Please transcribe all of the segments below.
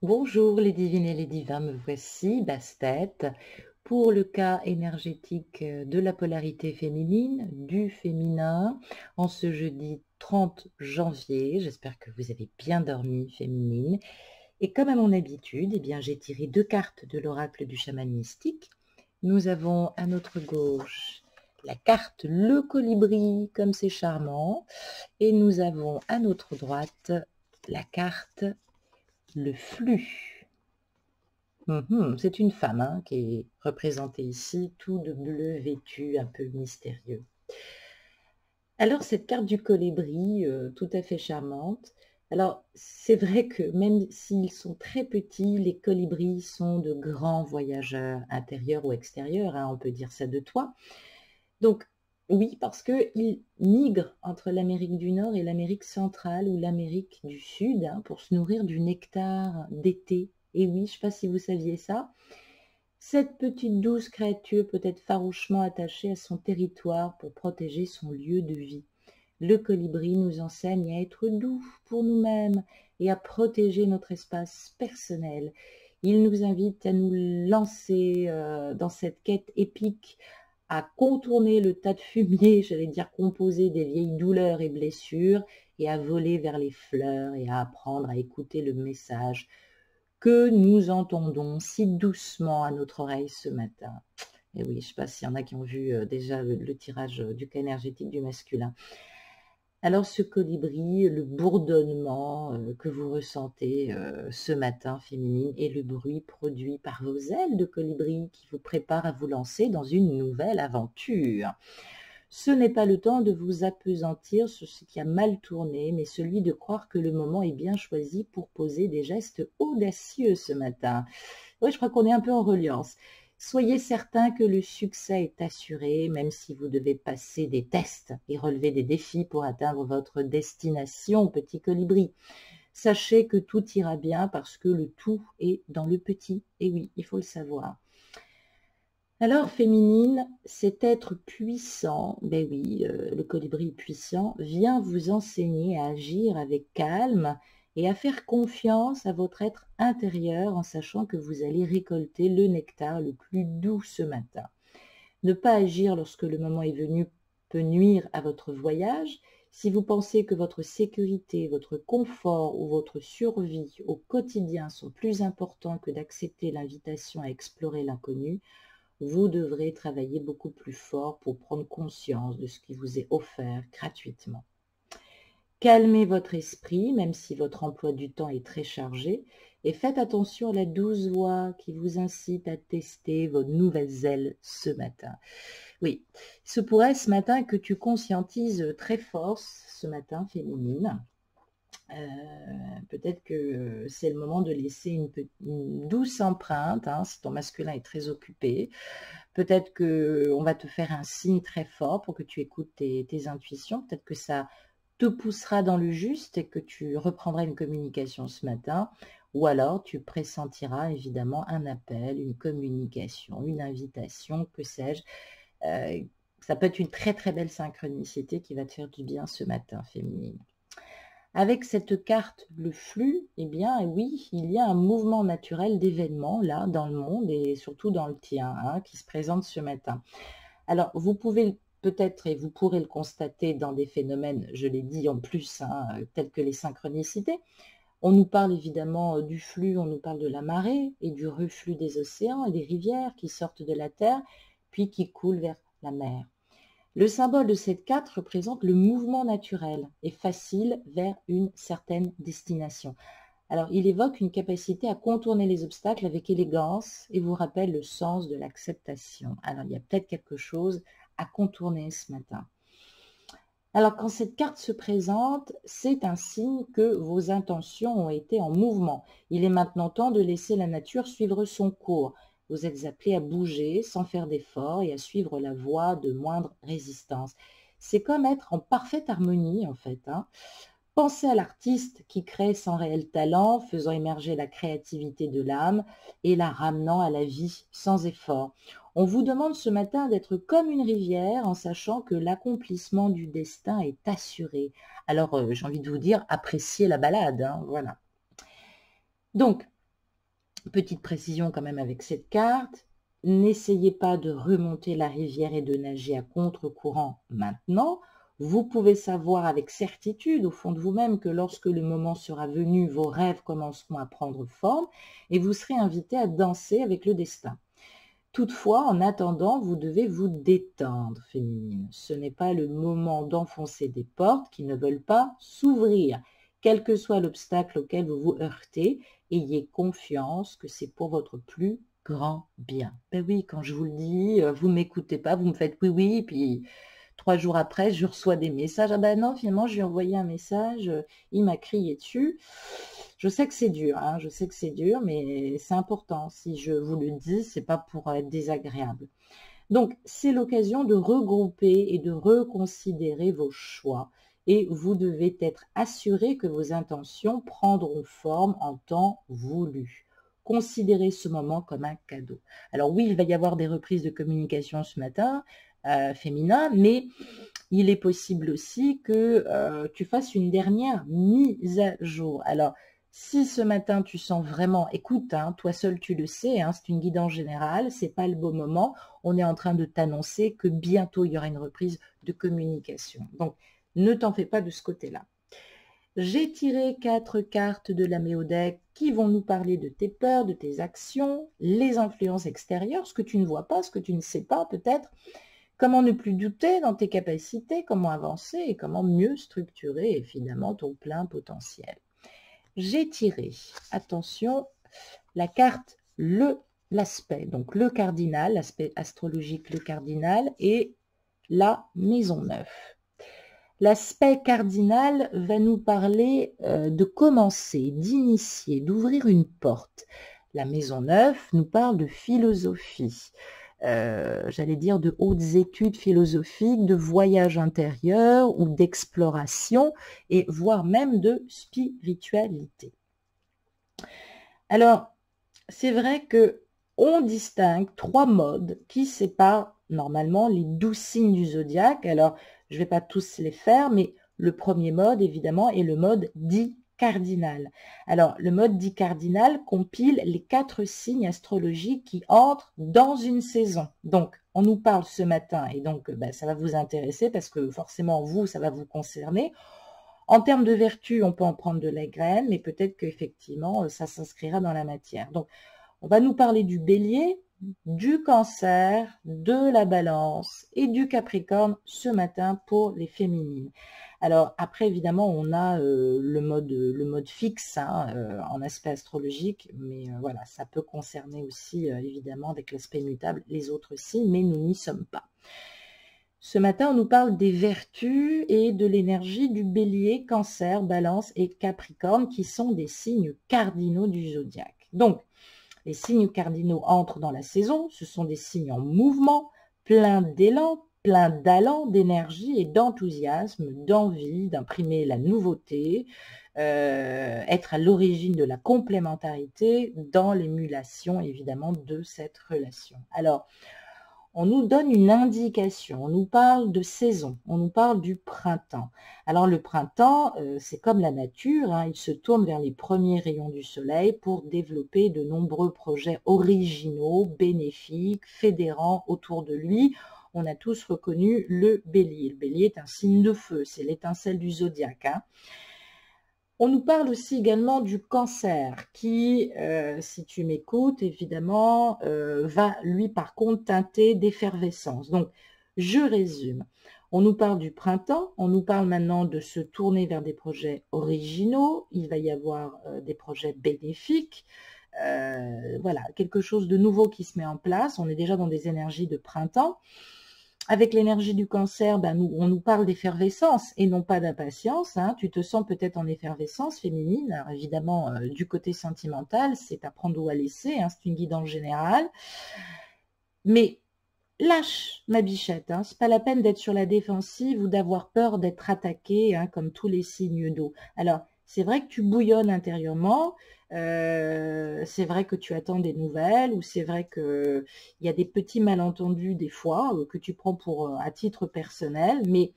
Bonjour les divines et les divins, me voici, Bastet, pour le cas énergétique de la polarité féminine, du féminin, en ce jeudi 30 janvier. J'espère que vous avez bien dormi, féminine. Et comme à mon habitude, eh bien, j'ai tiré 2 cartes de l'oracle du chaman mystique. Nous avons à notre gauche la carte le colibri, comme c'est charmant, et nous avons à notre droite la carte le flux. C'est une femme qui est représentée ici, tout de bleu vêtu, un peu mystérieux. Alors cette carte du colibri, tout à fait charmante. Alors c'est vrai que même s'ils sont très petits, les colibris sont de grands voyageurs intérieurs ou extérieurs, on peut dire ça de toi. Donc oui, parce qu'ils migrent entre l'Amérique du Nord et l'Amérique centrale ou l'Amérique du Sud pour se nourrir du nectar d'été. Et oui, je ne sais pas si vous saviez ça. Cette petite douce créature peut être farouchement attachée à son territoire pour protéger son lieu de vie. Le colibri nous enseigne à être doux pour nous-mêmes et à protéger notre espace personnel. Il nous invite à nous lancer dans cette quête épique, à contourner le tas de fumier, j'allais dire composé des vieilles douleurs et blessures, et à voler vers les fleurs et à apprendre à écouter le message que nous entendons si doucement à notre oreille ce matin. Et oui, je ne sais pas s'il y en a qui ont vu déjà le tirage du cas énergétique du masculin. Alors ce colibri, le bourdonnement que vous ressentez ce matin féminine est le bruit produit par vos ailes de colibri qui vous préparent à vous lancer dans une nouvelle aventure. Ce n'est pas le temps de vous appesantir sur ce qui a mal tourné, mais celui de croire que le moment est bien choisi pour poser des gestes audacieux ce matin. Oui, je crois qu'on est un peu en reliance. Soyez certain que le succès est assuré, même si vous devez passer des tests et relever des défis pour atteindre votre destination, petit colibri. Sachez que tout ira bien parce que le tout est dans le petit. Et oui, il faut le savoir. Alors, féminine, cet être puissant, ben oui, le colibri puissant, vient vous enseigner à agir avec calme et à faire confiance à votre être intérieur en sachant que vous allez récolter le nectar le plus doux ce matin. Ne pas agir lorsque le moment est venu peut nuire à votre voyage. Si vous pensez que votre sécurité, votre confort ou votre survie au quotidien sont plus importants que d'accepter l'invitation à explorer l'inconnu, vous devrez travailler beaucoup plus fort pour prendre conscience de ce qui vous est offert gratuitement. Calmez votre esprit, même si votre emploi du temps est très chargé, et faites attention à la douce voix qui vous incite à tester vos nouvelles ailes ce matin. Oui, il se pourrait ce matin que tu conscientises très fort ce matin, féminine. Peut-être que c'est le moment de laisser une douce empreinte, si ton masculin est très occupé. Peut-être qu'on va te faire un signe très fort pour que tu écoutes tes intuitions. Peut-être que ça te poussera dans le juste et que tu reprendras une communication ce matin. Ou alors tu pressentiras évidemment un appel, une communication, une invitation, que sais-je. Ça peut être une très très belle synchronicité qui va te faire du bien ce matin, féminine. Avec cette carte, le flux, eh bien oui, il y a un mouvement naturel d'événements là dans le monde et surtout dans le tien qui se présente ce matin. Alors vous pouvez peut-être et vous pourrez le constater dans des phénomènes, je l'ai dit en plus, tels que les synchronicités. On nous parle évidemment du flux, on nous parle de la marée et du reflux des océans et des rivières qui sortent de la terre puis qui coulent vers la mer. Le symbole de cette carte représente le mouvement naturel et facile vers une certaine destination. Alors, il évoque une capacité à contourner les obstacles avec élégance et vous rappelle le sens de l'acceptation. Alors, il y a peut-être quelque chose à contourner ce matin. Alors, quand cette carte se présente, c'est un signe que vos intentions ont été en mouvement. Il est maintenant temps de laisser la nature suivre son cours. Vous êtes appelé à bouger sans faire d'effort et à suivre la voie de moindre résistance. C'est comme être en parfaite harmonie, en fait. Pensez à l'artiste qui crée sans réel talent, faisant émerger la créativité de l'âme et la ramenant à la vie sans effort. On vous demande ce matin d'être comme une rivière en sachant que l'accomplissement du destin est assuré. Alors, j'ai envie de vous dire, appréciez la balade, voilà. Donc, Petite précision quand même avec cette carte, n'essayez pas de remonter la rivière et de nager à contre-courant maintenant. Vous pouvez savoir avec certitude au fond de vous-même que lorsque le moment sera venu, vos rêves commenceront à prendre forme et vous serez invité à danser avec le destin. Toutefois, en attendant, vous devez vous détendre, féminine. Ce n'est pas le moment d'enfoncer des portes qui ne veulent pas s'ouvrir. Quel que soit l'obstacle auquel vous vous heurtez, ayez confiance que c'est pour votre plus grand bien. Ben oui, quand je vous le dis, vous ne m'écoutez pas, vous me faites oui, oui, puis 3 jours après, je reçois des messages. Ah ben non, finalement, je lui ai envoyé un message, il m'a crié dessus. Je sais que c'est dur, hein, je sais que c'est dur, mais c'est important. Si je vous le dis, c'est pas pour être désagréable. Donc, c'est l'occasion de regrouper et de reconsidérer vos choix. Et vous devez être assuré que vos intentions prendront forme en temps voulu. Considérez ce moment comme un cadeau. Alors oui, il va y avoir des reprises de communication ce matin, féminin, mais il est possible aussi que tu fasses une dernière mise à jour. Alors, si ce matin tu sens vraiment, écoute, hein, toi seul tu le sais, hein, c'est une guidance générale, c'est pas le beau moment, on est en train de t'annoncer que bientôt il y aura une reprise de communication. Donc, ne t'en fais pas de ce côté-là. J'ai tiré 4 cartes de la Méodec qui vont nous parler de tes peurs, de tes actions, les influences extérieures, ce que tu ne vois pas, ce que tu ne sais pas peut-être, comment ne plus douter dans tes capacités, comment avancer et comment mieux structurer évidemment ton plein potentiel. J'ai tiré, attention, la carte l'aspect, donc le cardinal, l'aspect astrologique, le cardinal et la maison 9. L'aspect cardinal va nous parler de commencer, d'initier, d'ouvrir une porte. La maison 9 nous parle de philosophie, j'allais dire de hautes études philosophiques, de voyage intérieur ou d'exploration et voire même de spiritualité. Alors, c'est vrai que on distingue 3 modes qui séparent normalement les 12 signes du zodiaque. Alors, je ne vais pas tous les faire, mais le premier mode, évidemment, est le mode dit cardinal. Alors, le mode dit cardinal compile les 4 signes astrologiques qui entrent dans une saison. Donc, on nous parle ce matin, et donc ça va vous intéresser parce que forcément, vous, ça va vous concerner. En termes de vertu, on peut en prendre de la graine, mais peut-être qu'effectivement, ça s'inscrira dans la matière. Donc, on va nous parler du bélier, du cancer, de la balance et du capricorne ce matin pour les féminines. Alors après, évidemment, on a le mode fixe hein, en aspect astrologique, mais voilà, ça peut concerner aussi, évidemment, avec l'aspect mutable, les autres signes, mais nous n'y sommes pas. Ce matin, on nous parle des vertus et de l'énergie du bélier, cancer, balance et capricorne, qui sont des signes cardinaux du zodiaque. Donc, les signes cardinaux entrent dans la saison, ce sont des signes en mouvement, plein d'élan, plein d'allant, d'énergie et d'enthousiasme, d'envie d'imprimer la nouveauté, être à l'origine de la complémentarité dans l'émulation évidemment de cette relation. Alors, on nous donne une indication, on nous parle de saison, on nous parle du printemps. Alors le printemps, c'est comme la nature, hein, il se tourne vers les premiers rayons du soleil pour développer de nombreux projets originaux, bénéfiques, fédérants autour de lui. On a tous reconnu le bélier. Le bélier est un signe de feu, c'est l'étincelle du zodiaque. Hein. On nous parle aussi également du cancer qui, si tu m'écoutes, évidemment, va lui par contre teinter d'effervescence. Donc, je résume. On nous parle du printemps, on nous parle maintenant de se tourner vers des projets originaux, il va y avoir des projets bénéfiques, voilà, quelque chose de nouveau qui se met en place, on est déjà dans des énergies de printemps. Avec l'énergie du cancer, on nous parle d'effervescence et non pas d'impatience. Hein. Tu te sens peut-être en effervescence féminine. Alors évidemment, du côté sentimental, c'est à prendre ou à laisser. Hein, c'est une guidance générale. Mais lâche, ma bichette. Hein, c'est pas la peine d'être sur la défensive ou d'avoir peur d'être attaquée, hein, comme tous les signes d'eau. Alors, c'est vrai que tu bouillonnes intérieurement. C'est vrai que tu attends des nouvelles ou c'est vrai qu'il y a des petits malentendus des fois que tu prends pour à titre personnel, mais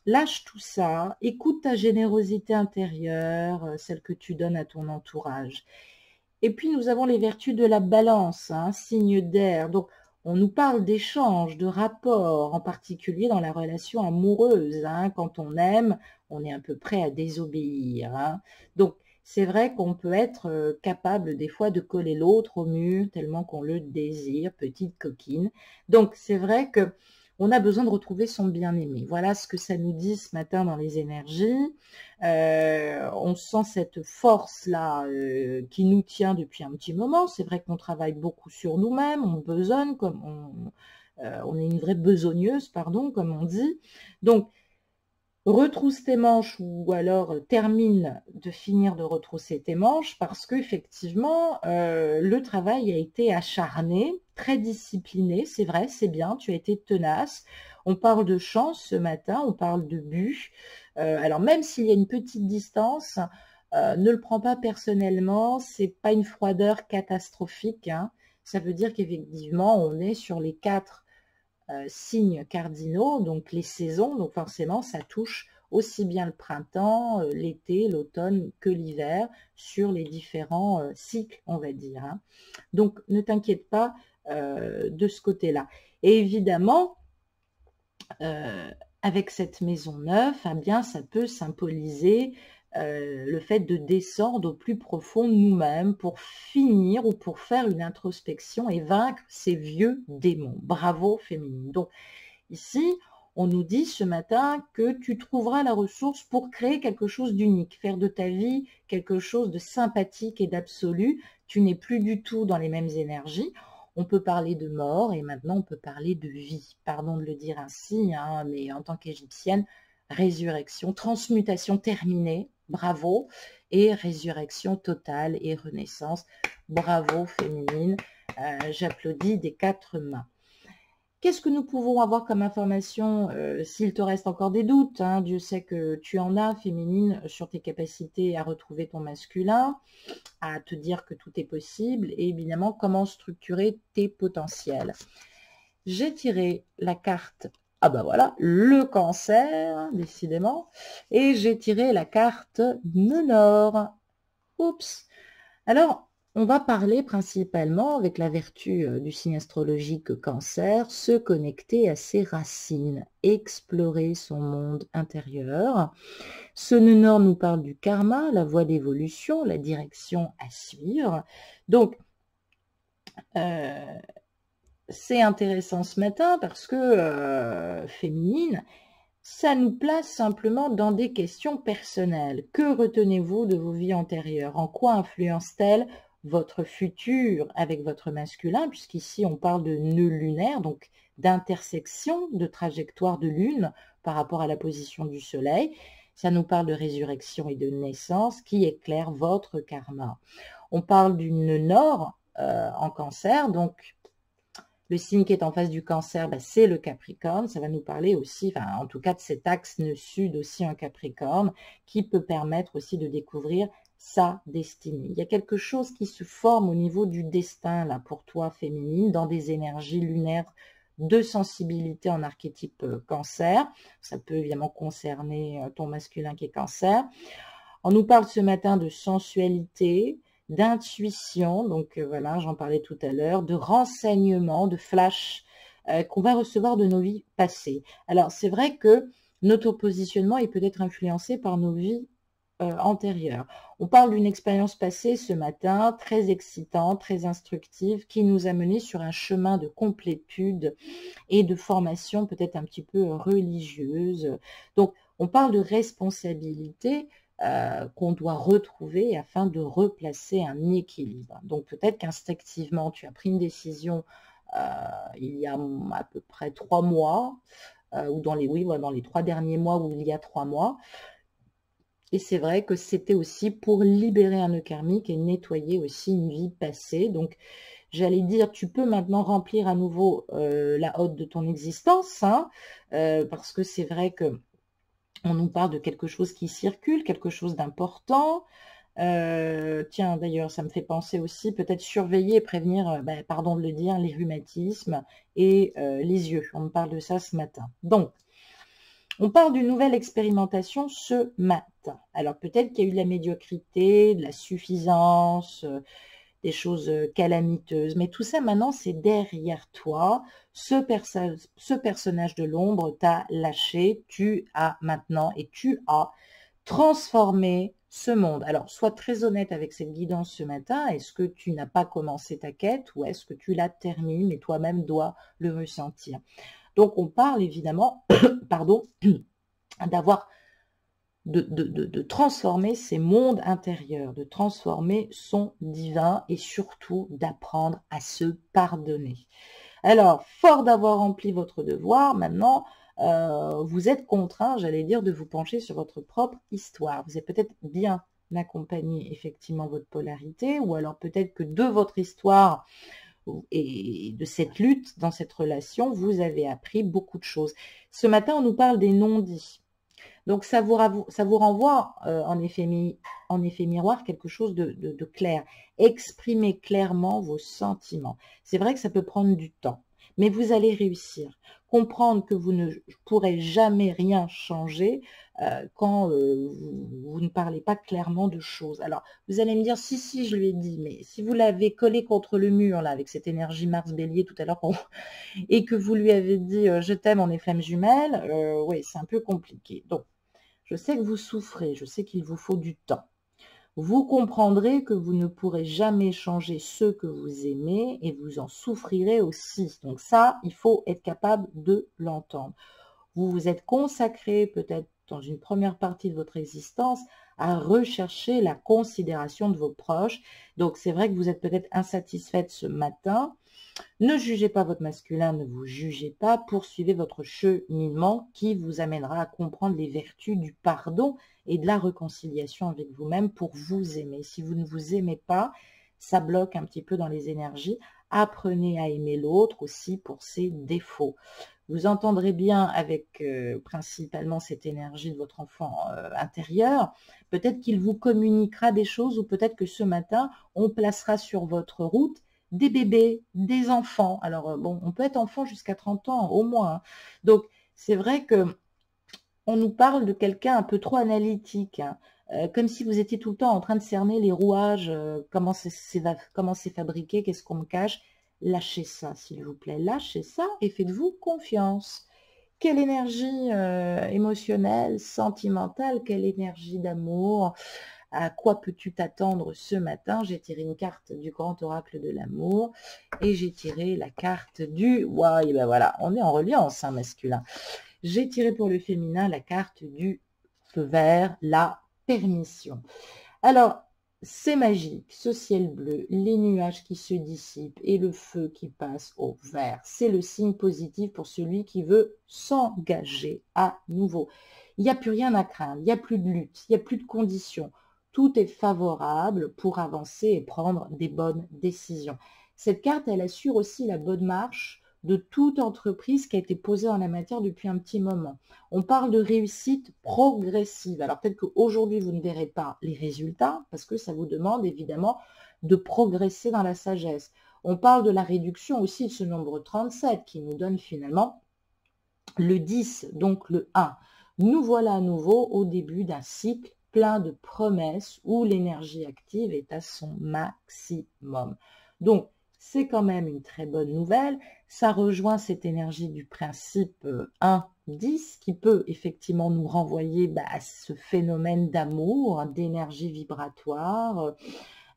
lâche tout ça, écoute ta générosité intérieure, celle que tu donnes à ton entourage. Et puis, nous avons les vertus de la balance, hein, signe d'air. Donc, on nous parle d'échanges, de rapports, en particulier dans la relation amoureuse. Hein. Quand on aime, on est à peu près à désobéir. Hein. Donc, c'est vrai qu'on peut être capable des fois de coller l'autre au mur tellement qu'on le désire, petite coquine. Donc, c'est vrai que on a besoin de retrouver son bien-aimé. Voilà ce que ça nous dit ce matin dans les énergies. On sent cette force-là qui nous tient depuis un petit moment. C'est vrai qu'on travaille beaucoup sur nous-mêmes, on besonne, on est une vraie besogneuse, pardon, comme on dit. Donc, retrousse tes manches ou alors termine de finir de retrousser tes manches parce qu'effectivement, le travail a été acharné, très discipliné, c'est vrai, c'est bien, tu as été tenace. On parle de chance ce matin, on parle de but. Alors même s'il y a une petite distance, ne le prends pas personnellement, c'est pas une froideur catastrophique. Hein. Ça veut dire qu'effectivement, on est sur les 4 signes cardinaux, donc les saisons, donc forcément ça touche aussi bien le printemps, l'été, l'automne que l'hiver sur les différents cycles, on va dire. Hein. Donc ne t'inquiète pas de ce côté-là. Et évidemment, avec cette maison neuve, eh bien, ça peut symboliser le fait de descendre au plus profond de nous-mêmes pour finir ou pour faire une introspection et vaincre ces vieux démons. Bravo féminine. Donc ici, on nous dit ce matin que tu trouveras la ressource pour créer quelque chose d'unique, faire de ta vie quelque chose de sympathique et d'absolu. Tu n'es plus du tout dans les mêmes énergies. On peut parler de mort et maintenant on peut parler de vie. Pardon de le dire ainsi, hein, mais en tant qu'égyptienne, résurrection, transmutation terminée, bravo, et résurrection totale et renaissance, bravo féminine, j'applaudis des 4 mains. Qu'est-ce que nous pouvons avoir comme information s'il te reste encore des doutes, hein, Dieu sait que tu en as, féminine, sur tes capacités à retrouver ton masculin, à te dire que tout est possible, et évidemment, comment structurer tes potentiels. J'ai tiré la carte, ah bah voilà, le cancer, décidément, et j'ai tiré la carte nœud nord. Oups. Alors, on va parler principalement, avec la vertu du signe astrologique cancer, se connecter à ses racines, explorer son monde intérieur. Ce nœud nord nous parle du karma, la voie d'évolution, la direction à suivre. Donc, c'est intéressant ce matin parce que, féminine, ça nous place simplement dans des questions personnelles. Que retenez-vous de vos vies antérieures? En quoi influence-t-elle votre futur avec votre masculin? Puisqu'ici, on parle de nœud lunaire, donc d'intersection, de trajectoire de lune par rapport à la position du soleil. Ça nous parle de résurrection et de naissance qui éclaire votre karma. On parle du nœud nord en cancer, donc le signe qui est en face du cancer, bah, c'est le Capricorne. Ça va nous parler aussi, enfin, en tout cas, de cet axe nœud-sud aussi en Capricorne, qui peut permettre aussi de découvrir sa destinée. Il y a quelque chose qui se forme au niveau du destin, là, pour toi, féminine, dans des énergies lunaires de sensibilité en archétype cancer. Ça peut évidemment concerner ton masculin qui est cancer. On nous parle ce matin de sensualité, d'intuition, donc voilà, j'en parlais tout à l'heure, de renseignements, de flash qu'on va recevoir de nos vies passées. Alors, c'est vrai que notre positionnement est peut-être influencé par nos vies antérieures. On parle d'une expérience passée ce matin, très excitante, très instructive, qui nous a menés sur un chemin de complétude et de formation peut-être un petit peu religieuse. Donc, on parle de responsabilité, qu'on doit retrouver afin de replacer un équilibre. Donc peut-être qu'instinctivement, tu as pris une décision il y a à peu près 3 mois, ou dans les, oui, dans les 3 derniers mois, ou il y a 3 mois. Et c'est vrai que c'était aussi pour libérer un nœud karmique et nettoyer aussi une vie passée. Donc, j'allais dire, tu peux maintenant remplir à nouveau la hotte de ton existence, hein, parce que c'est vrai que on nous parle de quelque chose qui circule, quelque chose d'important. Tiens, d'ailleurs, ça me fait penser aussi, peut-être surveiller et prévenir, pardon de le dire, les rhumatismes et les yeux. On me parle de ça ce matin. Donc, on parle d'une nouvelle expérimentation ce matin. Alors, peut-être qu'il y a eu de la médiocrité, de la suffisance, des choses calamiteuses. Mais tout ça, maintenant, c'est derrière toi. Ce personnage de l'ombre t'a lâché. Tu as maintenant et tu as transformé ce monde. Alors, sois très honnête avec cette guidance ce matin. Est-ce que tu n'as pas commencé ta quête ou est-ce que tu la termines et toi-même dois le ressentir? Donc, on parle évidemment, pardon, d'avoir de transformer ses mondes intérieurs, de transformer son divin et surtout d'apprendre à se pardonner. Alors, fort d'avoir rempli votre devoir, maintenant, vous êtes contraint, j'allais dire, de vous pencher sur votre propre histoire. Vous êtes peut-être bien accompagné, effectivement, votre polarité, ou alors peut-être que de votre histoire et de cette lutte dans cette relation, vous avez appris beaucoup de choses. Ce matin, on nous parle des non-dits. Donc, ça vous renvoie en effet miroir quelque chose de clair. Exprimez clairement vos sentiments. C'est vrai que ça peut prendre du temps, mais vous allez réussir. Comprendre que vous ne pourrez jamais rien changer quand vous ne parlez pas clairement de choses. Alors, vous allez me dire, si, je lui ai dit, mais si vous l'avez collé contre le mur, là, avec cette énergie Mars-Bélier tout à l'heure, et que vous lui avez dit « je t'aime, on est flammes jumelles », oui, c'est un peu compliqué. Donc, je sais que vous souffrez, je sais qu'il vous faut du temps. Vous comprendrez que vous ne pourrez jamais changer ceux que vous aimez et vous en souffrirez aussi. Donc ça, il faut être capable de l'entendre. Vous vous êtes consacré peut-être dans une première partie de votre existence à rechercher la considération de vos proches. Donc c'est vrai que vous êtes peut-être insatisfaite ce matin. Ne jugez pas votre masculin, ne vous jugez pas, poursuivez votre cheminement qui vous amènera à comprendre les vertus du pardon et de la réconciliation avec vous-même pour vous aimer. Si vous ne vous aimez pas, ça bloque un petit peu dans les énergies. Apprenez à aimer l'autre aussi pour ses défauts. Vous entendrez bien avec principalement cette énergie de votre enfant intérieur. Peut-être qu'il vous communiquera des choses ou peut-être que ce matin, on placera sur votre route des bébés, des enfants. Alors, bon, on peut être enfant jusqu'à 30 ans, au moins. Hein. Donc, c'est vrai que on nous parle de quelqu'un un peu trop analytique, hein, comme si vous étiez tout le temps en train de cerner les rouages, comment c'est fabriqué, qu'est-ce qu'on me cache. Lâchez ça, s'il vous plaît. Lâchez ça et faites-vous confiance. Quelle énergie émotionnelle, sentimentale, quelle énergie d'amour. À quoi peux-tu t'attendre ce matin? J'ai tiré une carte du grand oracle de l'amour et j'ai tiré la carte du... Ouais, et ben voilà, on est en reliance, hein, masculin. J'ai tiré pour le féminin la carte du feu vert, la permission. Alors, c'est magique, ce ciel bleu, les nuages qui se dissipent et le feu qui passe au vert. C'est le signe positif pour celui qui veut s'engager à nouveau. Il n'y a plus rien à craindre, il n'y a plus de lutte, il n'y a plus de conditions. Tout est favorable pour avancer et prendre des bonnes décisions. Cette carte, elle assure aussi la bonne marche de toute entreprise qui a été posée en la matière depuis un petit moment. On parle de réussite progressive. Alors peut-être qu'aujourd'hui, vous ne verrez pas les résultats parce que ça vous demande évidemment de progresser dans la sagesse. On parle de la réduction aussi de ce nombre 37 qui nous donne finalement le 10, donc le 1. Nous voilà à nouveau au début d'un cycle plein de promesses où l'énergie active est à son maximum. Donc, c'est quand même une très bonne nouvelle. Ça rejoint cette énergie du principe 1-10 qui peut effectivement nous renvoyer à ce phénomène d'amour, d'énergie vibratoire,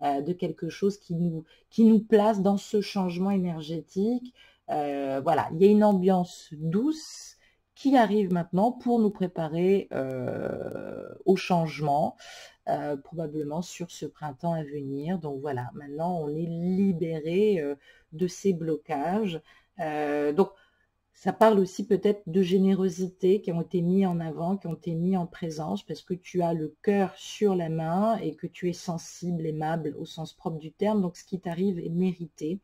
de quelque chose qui nous place dans ce changement énergétique. Voilà, il y a une ambiance douce qui arrive maintenant pour nous préparer au changement, probablement sur ce printemps à venir. Donc voilà, maintenant on est libéré de ces blocages. Donc ça parle aussi peut-être de générosité qui ont été mis en avant, qui ont été mis en présence parce que tu as le cœur sur la main et que tu es sensible, aimable au sens propre du terme. Donc ce qui t'arrive est mérité.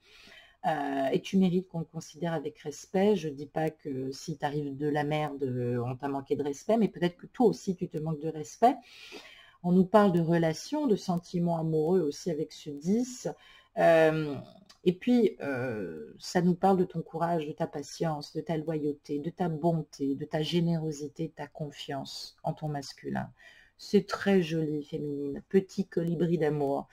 Et tu mérites qu'on te considère avec respect. Je ne dis pas que si tu arrives de la merde, on t'a manqué de respect, mais peut-être que toi aussi tu te manques de respect. On nous parle de relations, de sentiments amoureux aussi avec ce 10. Et puis, ça nous parle de ton courage, de ta patience, de ta loyauté, de ta bonté, de ta générosité, de ta confiance en ton masculin. C'est très joli, féminine. Petit colibri d'amour.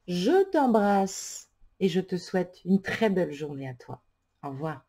Je t'embrasse et je te souhaite une très belle journée à toi. Au revoir.